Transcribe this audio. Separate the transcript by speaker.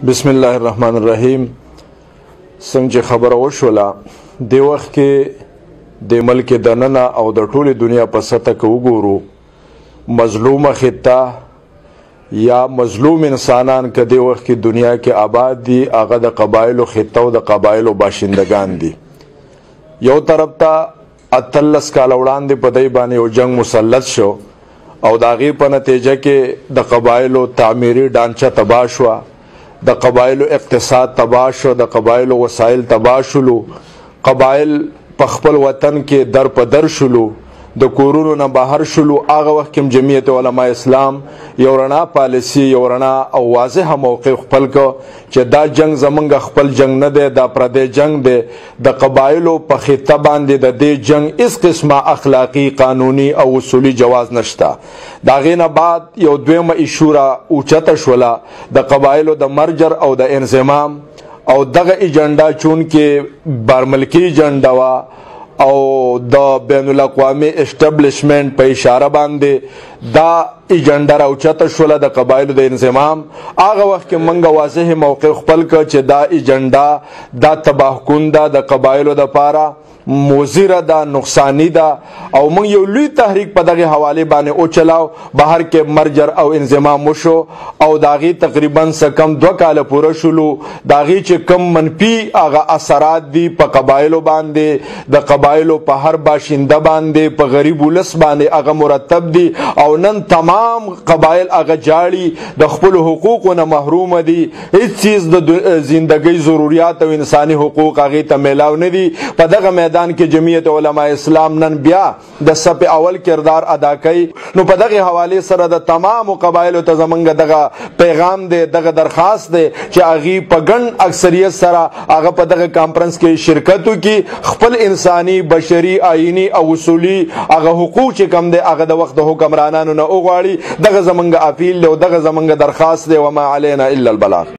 Speaker 1: بسم الله الرحمن الرحیم. څنګه خبره وشوله د وخت کې د ملک دننه او د ټوله دنیا په سطح کې وګورو مظلومه خطه یا مظلوم انسانان که د وخت کې دنیا کې آباد دي هغه د قبایلو خطه او د قبایلو باشندگان دي. یو طرف ته 38 کال وړاندې په دای باندې یو جنگ مسلط شو او د هغې په نتیجه کې د قبایلو تعمیري ډانچه تباه شوه، د قبایلو اقتصاد تباه شو، د قبایلو وسایل تباه شلو، قبایل په خپل وطن کې در په در شلو، د کورونو نه بهر شلو. هغه وخت کې جمعیت علماء اسلام یو رڼا پالیسي، یو رڼا او واضحه موقع خپل کو چې دا جنگ زمونږ خپل جنگ نه دی، دا پردی جنگ دی. د قبایلو په خطه باندې د دې جنگ هیڅ قسمه اخلاقی، قانوني او اصولي جواز نشته. د هغې نه بعد یو دویمه ایشوره اوچته شوله د قبایلو د مرجر او د انضمام، او دغه ایجنډا چونکې بارملکي ایجنډا وه او د بین الاقوامی اسټابلیشمنټ په اشاره باندې دا ایجنډا راوچته شوله د قبایلو د انضمام. هغه وخت کې موږ واضح موقع خپل کړ چې دا ایجنډا دا تباه کن ده، د قبایلو دپاره مضره ده، نقصانی ده، او موږ یو لوی تحریک په دغه حواله باندې او چلاو. بهر کې مرجر او انضمام وشو او داغي تقریبا کم 2 کال پوره شلو. داغي چې کم منفي هغه اثرات دي په قبایلو باندې، د قبایلو په هر باشنده باندې، په غریب ولس باندې هغه مرتب دي او نن تمام قبایل هغه جاړي، د خپل حقوقو نه محروم دي. هیڅ چیز د زندګۍ ضرورت او انساني حقوق هغه ته میلاو نه دي. په دغه میدان کې جمعیت علماء اسلام نن بیا د صف اول کردار ادا کوي. نو په دغه حواله سره د تمام قبایلو ته زمونږ دغه پیغام دی، دغه درخواست دی چې هغه په ګڼ اکثریت سره هغه په دغه کانفرنس کې شرکت وکړي، خپل انساني، بشري، آئینی او اصولي هغه حقوق چې کم دی هغه د وخت د حکمرانانو نه وغواړي. دغه زمونږ اپیل دی او دغه زمونږ درخواست دی. وما علینا الا البلاغ.